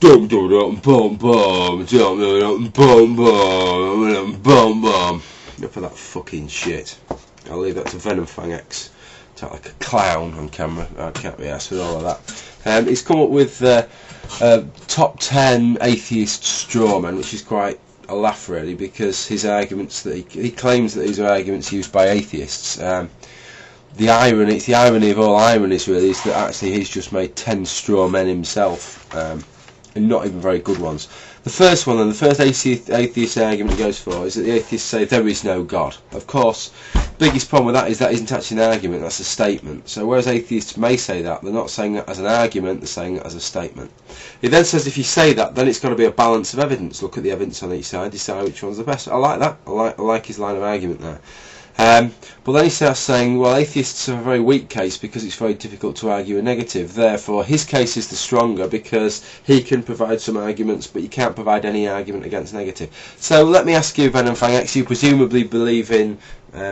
Dum dum dum bum bum, dum dum bum bum, bum bum. Enough of that fucking shit. I'll leave that to VenomfangX. Talk like a clown on camera. I can't be arsed with all of that. He's come up with top 10 atheist strawmen, which is quite a laugh really, because his arguments that he claims that these are arguments used by atheists. The irony of all ironies really is that actually he's just made 10 straw men himself, and not even very good ones. The first one, and the first atheist argument he goes for, is that the atheists say there is no God. Of course, the biggest problem with that is that isn't actually an argument, that's a statement. So whereas atheists may say that, they're not saying that as an argument, they're saying it as a statement. He then says if you say that, then it's got to be a balance of evidence. Look at the evidence on each side, decide which one's the best. I like that. I like his line of argument there. But then he starts saying, well, atheists are a very weak case because it's very difficult to argue a negative. Therefore, his case is the stronger because he can provide some arguments, but you can't provide any argument against negative. So let me ask you, VenomfangX, you presumably believe in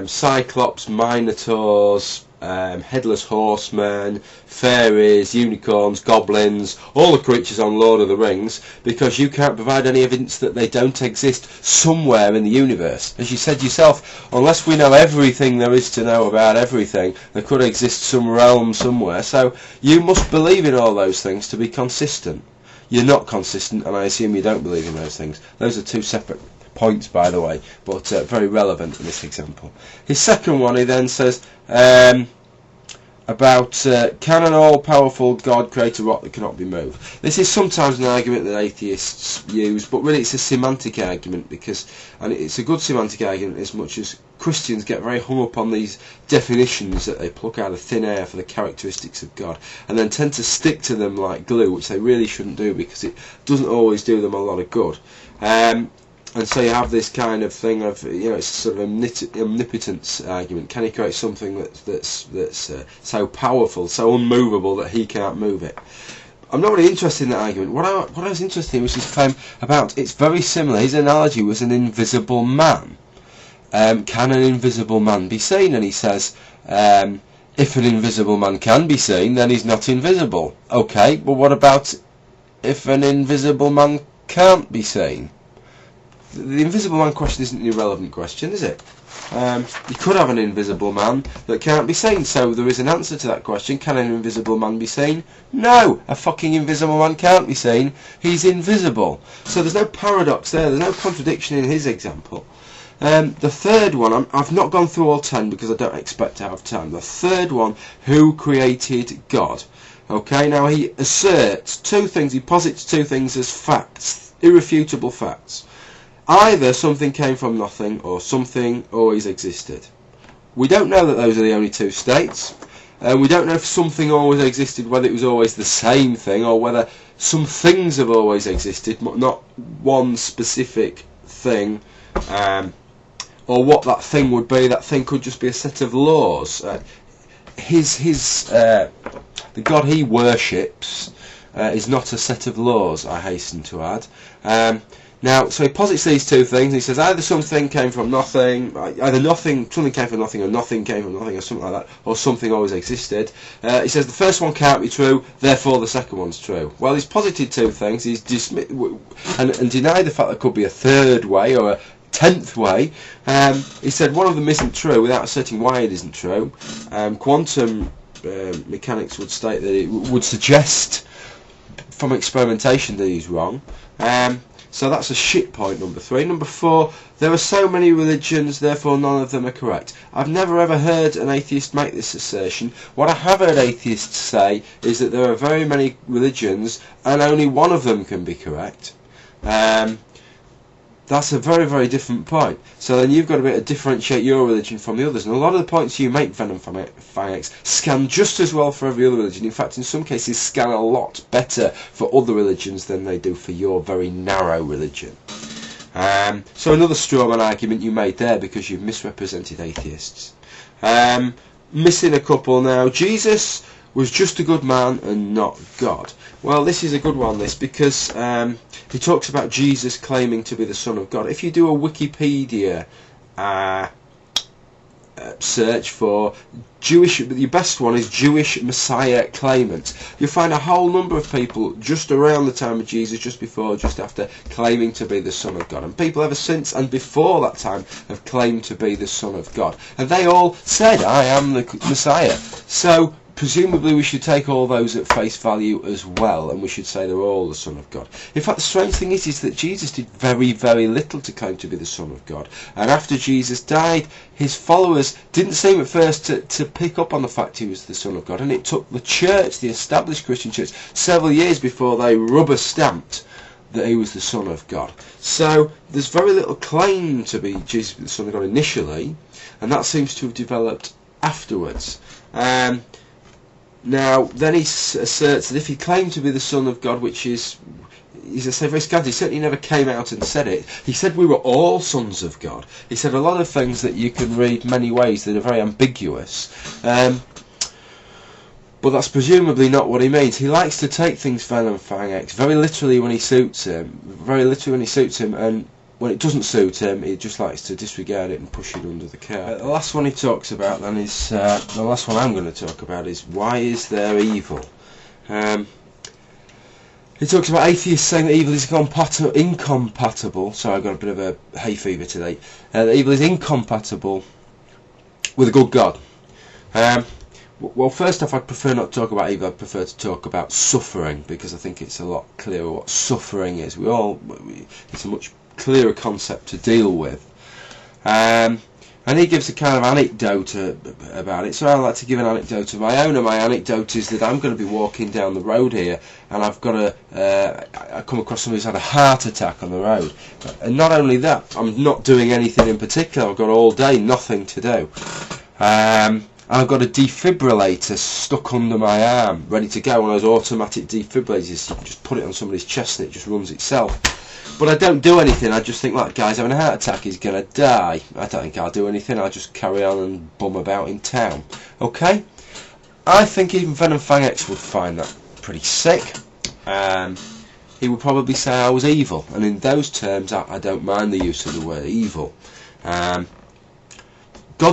Cyclops, Minotaurs, headless horsemen, fairies, unicorns, goblins, all the creatures on Lord of the Rings, because you can't provide any evidence that they don't exist somewhere in the universe. As you said yourself, unless we know everything there is to know about everything, there could exist some realm somewhere. So you must believe in all those things to be consistent. You're not consistent, and I assume you don't believe in those things. Those are two separate points, by the way, but very relevant in this example. His second one, he then says about can an all-powerful God create a rock that cannot be moved? This is sometimes an argument that atheists use, but really it's a semantic argument, and it's a good semantic argument as much as Christians get very hung up on these definitions that they pluck out of thin air for the characteristics of God, and then tend to stick to them like glue, which they really shouldn't do because it doesn't always do them a lot of good. And so you have this kind of thing of, it's sort of omnipotence argument. Can he create something that's so powerful, so unmovable that he can't move it? I'm not really interested in that argument. What I was interested in was his claim about, it's very similar. His analogy was an invisible man. Can an invisible man be seen? And he says, if an invisible man can be seen, then he's not invisible. Okay, but what about if an invisible man can't be seen? The invisible man question isn't an irrelevant question, is it? You could have an invisible man that can't be seen, so there is an answer to that question. Can an invisible man be seen? No, a fucking invisible man can't be seen. He's invisible. So there's no paradox there, there's no contradiction in his example. The third one, I've not gone through all 10 because I don't expect to have time. The third one, who created God? Okay, now he asserts two things, he posits two things as facts, irrefutable facts. Either something came from nothing or something always existed. We don't know that those are the only two states. We don't know if something always existed, whether it was always the same thing or whether some things have always existed, not one specific thing, or what that thing would be. That thing could just be a set of laws. The God he worships is not a set of laws, I hasten to add. Now, so he posits these two things. He says either something came from nothing, something came from nothing, or nothing came from nothing, or something like that, or something always existed. He says the first one can't be true, therefore the second one's true. Well, he's posited two things. He's and denied the fact there could be a third way or a 10th way. He said one of them isn't true without asserting why it isn't true. Quantum mechanics would state that it would suggest from experimentation that he's wrong. So that's a shit point, number 3. Number 4, there are so many religions, therefore none of them are correct. I've never ever heard an atheist make this assertion. What I have heard atheists say is that there are very many religions and only one of them can be correct. That's a very, very different point. So then you've got to be able to differentiate your religion from the others. And a lot of the points you make, VenomfangX, scan just as well for every other religion. In fact, in some cases, scan a lot better for other religions than they do for your very narrow religion. So another strawman argument you made there because you've misrepresented atheists. Missing a couple now. Jesus was just a good man and not God. Well, this is a good one, because he talks about Jesus claiming to be the Son of God. If you do a Wikipedia search for Jewish, your best one is Jewish Messiah claimants. You'll find a whole number of people just around the time of Jesus, just before, just after, claiming to be the Son of God. And people ever since and before that time have claimed to be the Son of God. And they all said, I am the Messiah. So presumably we should take all those at face value as well, and we should say they're all the Son of God. In fact, the strange thing is that Jesus did very, very little to claim to be the Son of God. And after Jesus died, his followers didn't seem at first to pick up on the fact he was the Son of God. And it took the church, the established Christian church, several years before they rubber-stamped that he was the Son of God. So there's very little claim to be Jesus the Son of God initially, and that seems to have developed afterwards. Now, then he asserts that if he claimed to be the Son of God, which is, I say, very scant, he certainly never came out and said it. He said we were all sons of God. He said a lot of things that you can read many ways that are very ambiguous. But that's presumably not what he means. He likes to take things VenomfangX very literally when he suits him, and when it doesn't suit him, he just likes to disregard it and push it under the carpet. The last one he talks about then is, the last one I'm going to talk about is, why is there evil? He talks about atheists saying that evil is incompatible. Sorry, I've got a bit of a hay fever today. That evil is incompatible with a good God. Well, first off, I'd prefer not to talk about evil. I'd prefer to talk about suffering, because I think it's a lot clearer what suffering is. It's a much clearer concept to deal with. And he gives a kind of anecdote about it. So I'd like to give an anecdote of my own. And my anecdote is that I'm going to be walking down the road here, and I've got I come across somebody who's had a heart attack on the road. And not only that, I'm not doing anything in particular. I've got all day nothing to do. I've got a defibrillator stuck under my arm, ready to go. One of those automatic defibrillators, you just put it on somebody's chest and it just runs itself. But I don't do anything. I just think, like, guy's having a heart attack, he's going to die. I don't think I'll do anything. I'll just carry on and bum about in town. Okay? I think even VenomfangX would find that pretty sick. He would probably say I was evil. And in those terms, I don't mind the use of the word evil. God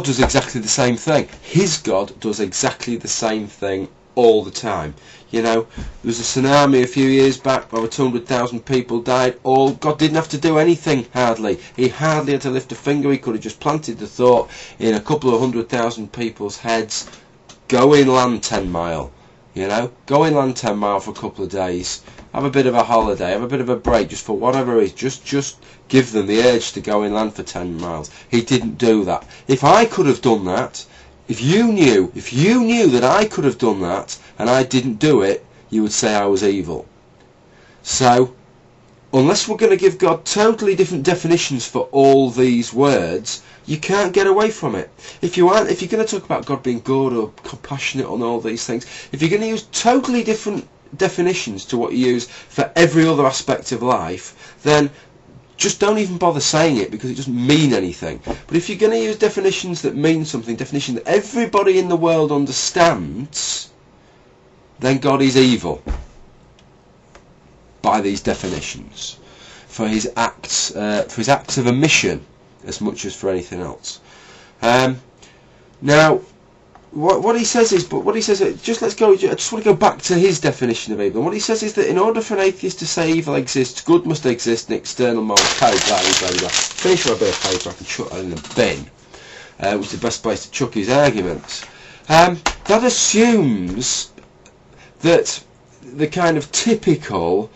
does exactly the same thing. His God does exactly the same thing all the time. You know, there was a tsunami a few years back, over 200,000 people died. God didn't have to do anything, hardly. He hardly had to lift a finger. He could have just planted the thought in a couple of 100,000 people's heads. Go inland 10 mile. You know, go inland 10 mile for a couple of days. Have a bit of a holiday, have a bit of a break, just for whatever it is. Just give them the urge to go inland for 10 miles. He didn't do that. If I could have done that, if you knew that I could have done that and I didn't do it, you would say I was evil. So, unless we're going to give God totally different definitions for all these words, you can't get away from it. If you're going to talk about God being good or compassionate and all these things, if you're going to use totally different definitions to what you use for every other aspect of life, then just don't even bother saying it, because it doesn't mean anything. But if you're going to use definitions that mean something, definitions that everybody in the world understands, then God is evil by these definitions for his acts of omission as much as for anything else. Now, what he says is, just let's go. I just want to go back to his definition of evil. And what he says is that in order for an atheist to say evil exists, good must exist in external moral code. Finish my bit of paper, I can chuck that in the bin, which is the best place to chuck his arguments. That assumes that the kind of typical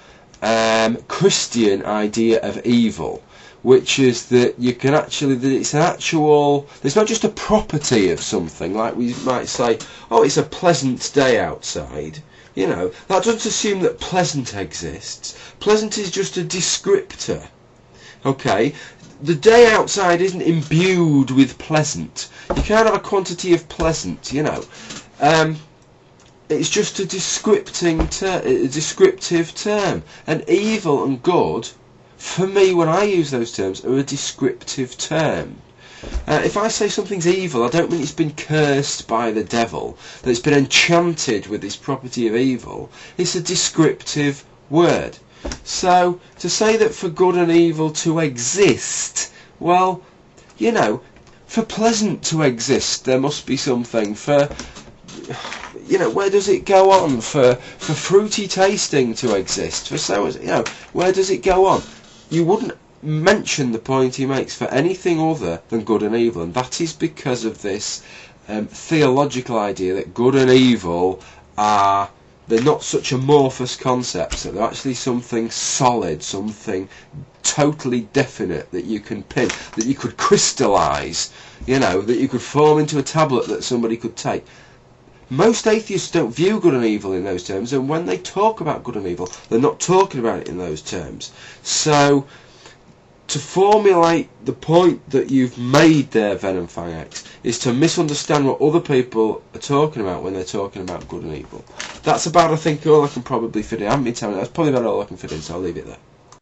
Christian idea of evil, which is that you can actually, that it's an actual, it's not just a property of something, like we might say, oh, it's a pleasant day outside. You know, that doesn't assume that pleasant exists. Pleasant is just a descriptor. Okay? The day outside isn't imbued with pleasant. You can't have a quantity of pleasant, you know. It's just a descriptive term. And evil and good, for me, when I use those terms, are a descriptive term. If I say something's evil, I don't mean it's been cursed by the devil, that it's been enchanted with this property of evil. It's a descriptive word. So, to say that for good and evil to exist, well, you know, For pleasant to exist, there must be something. For, you know, where does it go on? For fruity tasting to exist, for so, you know, where does it go on? You wouldn't mention the point he makes for anything other than good and evil, and that is because of this theological idea that good and evil are, they're not such amorphous concepts, that they're actually something solid, something totally definite that you can pin, that you could crystallise, you know, that you could form into a tablet that somebody could take. Most atheists don't view good and evil in those terms, and when they talk about good and evil, they're not talking about it in those terms. So, to formulate the point that you've made there, VenomfangX, is to misunderstand what other people are talking about when they're talking about good and evil. That's about, I think, all I can probably fit in. I haven't been telling you, that's probably about all I can fit in, so I'll leave it there.